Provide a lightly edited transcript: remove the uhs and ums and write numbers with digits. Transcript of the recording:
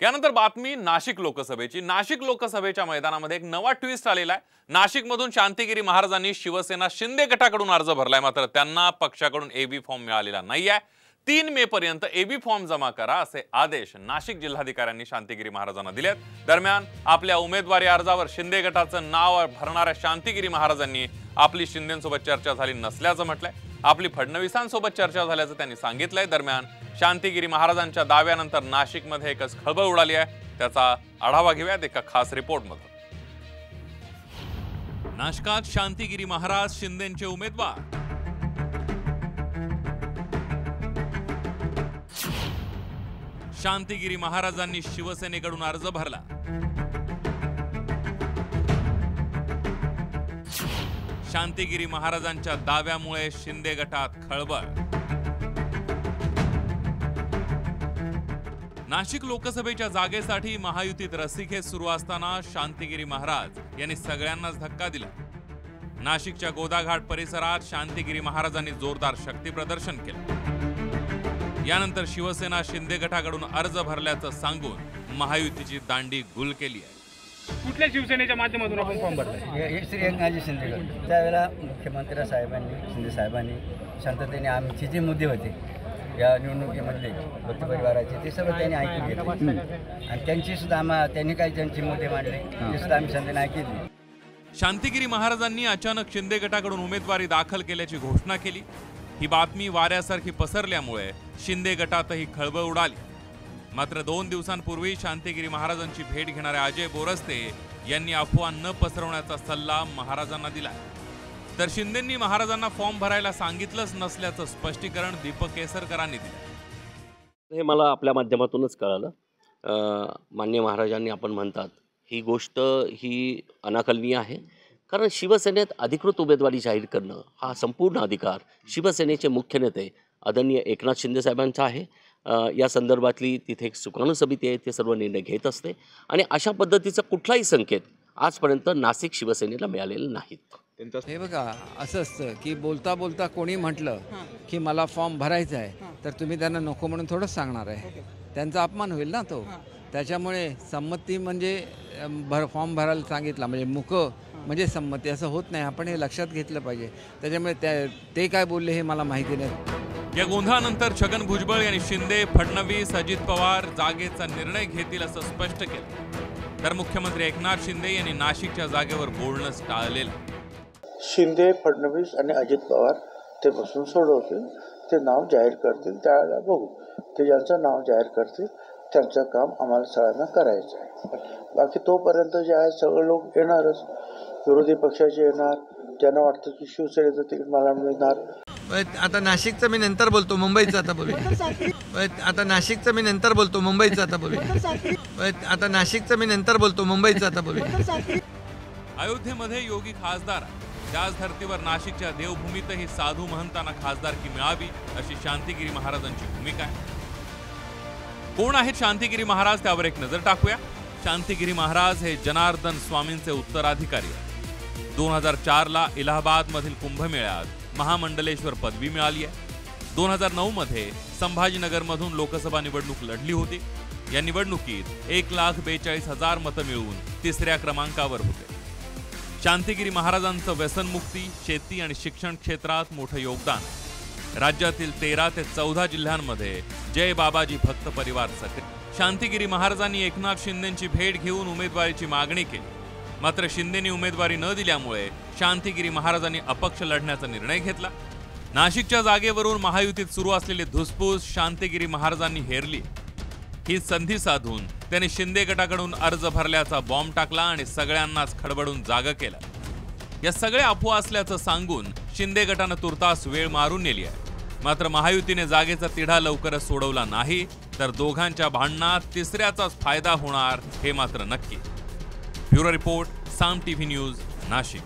यानंतर बातमी नाशिक लोकसभेची। नाशिक लोकसभेच्या मैदानामध्ये एक नवा ट्विस्ट आलेला आहे। नाशिकमधून शांतिगिरी महाराजांनी शिवसेना शिंदे गटाकडून अर्ज भरलाय, मात्र त्यांना पक्षाकडून एबी फॉर्म मिळालेला नाहीये। 3 मे पर्यंत एबी फॉर्म जमा करा असे आदेश नाशिक जिल्हाधिकाऱ्यांनी शांतिगिरी महाराजांना दिलेत। दरम्यान आपल्या उमेदवारी अर्जावर शिंदे गटाचं नाव भरणाऱ्या शांतिगिरी महाराजांनी आपली शिंदेंसोबत चर्चा झाली नसल्याचं म्हटलंय। आपली फडणवीसांसोबत चर्चा झाल्याचं त्यांनी सांगितलंय। दरम्यान शांतिगिरी महाराजांच्या दाव्यानंतर नाशिकमध्ये एकच खळबळ उडाली आहे। त्याचा आढावा घेऊयात एका खास रिपोर्टमध्ये। नाशिकात शांतिगिरी महाराज शिंदेंचे उमेदवार। शांतिगिरी महाराजांनी शिवसेनेकडून अर्ज भरला। शांतिगिरी महाराजांच्या दाव्यामुळे शिंदे गटात खळबळ। नाशिक लोकसभेच्या जागेसाठी महायुतीत रस्सीखेच सुरू असताना शांतिगिरी महाराज यांनी सगळ्यांनाच धक्का दिला। नाशिकच्या गोदाघाट परिसरात शांतिगिरी महाराजांनी जोरदार शक्ती प्रदर्शन केलं। यानंतर शिवसेना शिंदे गटाकडून अर्ज भरल्याचं सांगून महायुतीची दांडी गुल केली आहे। कुठल्या शिवसेनेच्या माध्यमातून आपण फॉर्म भरलाय? श्री एकनाथजी शिंदे गट त्यावेळेला मुख्यमंत्री साहेबांनी शिंदे साहेबांनी शांततेने आमचे जे मुद्दे होते या निवडणुकीमधले भक्त परिवाराचे ते सर्व त्यांनी ऐकून घेतले आणि त्यांची सुद्धा त्यांनी काही ज्यांचे मुद्दे मांडले ते सुद्धा आम्ही शांततेने ऐकले। शांतिगिरी महाराजांनी अचानक शिंदे गटाकडून उमेदवारी दाखल केल्याची घोषणा केली। ही बातमी वाऱ्यासारखी पसरल्यामुळे शिंदे गटातही खळबळ उडाली। मात्र 2 दिवसांपूर्वी शांतिगिरी महाराजांची भेट घेणाऱ्या अजय बोरस्ते यांनी अफवा न पसरवण्याचा सल्ला महाराजांना दिला। तर शिंदेंनी महाराजांना फॉर्म भरायला सांगितलंच नसल्याचं स्पष्टीकरण दीपक केसरकरांनी दिलं। हे मला आपल्या माध्यमातूनच कळालं। मान्य महाराजांनी आपण म्हणतात ही गोष्ट ही अनाकलनीय आहे, कारण शिवसेनेत अधिकृत उमेदवारी जाहीर करणं हा संपूर्ण अधिकार शिवसेनेचे मुख्य नेते आदरणीय एकनाथ शिंदे साहेबांचा आहे। या संदर्भातली तिथे एक सुकाणू समिती आहे, ते सर्व निर्णय घेत असते आणि अशा पद्धतीचा कुठलाही संकेत आजपर्यंत नाशिक शिवसेनेला मिळालेला नाहीत। हे बघा, असं असतं की बोलता बोलता कोणी म्हटलं की मला फॉर्म भरायचा आहे तर तुम्ही त्यांना नको म्हणून थोडंच सांगणार आहे, त्यांचा अपमान होईल ना तो। त्याच्यामुळे संमती म्हणजे फॉर्म भरायला सांगितला म्हणजे मुक म्हणजे संमती असं होत नाही, आपण हे लक्षात घेतलं पाहिजे। त्याच्यामुळे ते काय बोलले हे मला माहिती नाही। या गोंधळानंतर छगन भुजबळ यांनी शिंदे, फडणवीस, अजित पवार जागेचा निर्णय घेतील असं स्पष्ट केलं। तर मुख्यमंत्री एकनाथ शिंदे यांनी नाशिकच्या जागेवर बोलणंच टाळलेलं। शिंदे, फडणवीस आणि अजित पवार ते बसून सोडवतील, ते नाव जाहीर करतील, त्यावेळेला बघू। ते ज्यांचं नाव जाहीर करतील त्यांचं काम आम्हाला सगळ्यांना करायचं आहे। बाकी तोपर्यंत जे आहे सगळे लोक येणारच, विरोधी पक्षाचे येणार, ज्यांना वाटतं की शिवसेनेचं तिकीट मला मिळणार। आता नाशिकचं मी नंतर बोलतो, मुंबईचं आता बोलूया। आता नाशिकचं मी नंतर बोलतो, मुंबईचं आता बोलूया। आता नाशिकचं मी नंतर बोलतो, मुंबईचं आता बोलूया। अयोध्येमध्ये योगी खासदार, त्याच धर्तीवर नाशिकच्या देवभूमीतही साधू महंतांना खासदारकी मिळावी अशी शांतिगिरी महाराजांची भूमिका आहे। कोण आहेत शांतिगिरी महाराज त्यावर एक नजर टाकूया। शांतिगिरी महाराज हे जनार्दन स्वामींचे उत्तराधिकारी आहेत। 2004 ला इलाहाबाद मधील कुंभमेळ्यात महामंडलेश्वर पदवी मिळाली आहे। 2009 मध्ये संभाजीनगर मधून लोकसभा निवडणूक लढली होती। या निवडणुकीत 1,42,000 मतं मिळवून 3ऱ्या क्रमांकावर होते। शांतिगिरी महाराजांचं व्यसनमुक्ती, शेती आणि शिक्षण क्षेत्रात मोठं योगदान आहे। राज्यातील 13 ते 14 जिल्ह्यांमध्ये जय बाबाजी भक्त परिवार सक्रिय। शांतिगिरी महाराजांनी एकनाथ शिंदेंची भेट घेऊन उमेदवारीची मागणी केली, मात्र शिंदेंनी उमेदवारी न दिल्यामुळे शांतिगिरी महाराजांनी अपक्ष लढण्याचा निर्णय घेतला। नाशिकच्या जागेवरून महायुतीत सुरू असलेली धुसफूस शांतिगिरी महाराजांनी हेरली। ही संधी साधून त्यांनी शिंदे गटाकडून अर्ज भरल्याचा बॉम्ब टाकला आणि सगळ्यांनाच खडबडून जागं केलं। या सगळ्या अफवा असल्याचं सांगून शिंदे गटानं तुर्तास वेळ मारून नेली आहे। मात्र महायुतीने जागेचा तिढा लवकरच सोडवला नाही तर दोघांच्या भांडणात 3ऱ्याचाच फायदा होणार हे मात्र नक्की। ब्युरो रिपोर्ट, साम टीव्ही न्यूज, नाशिक।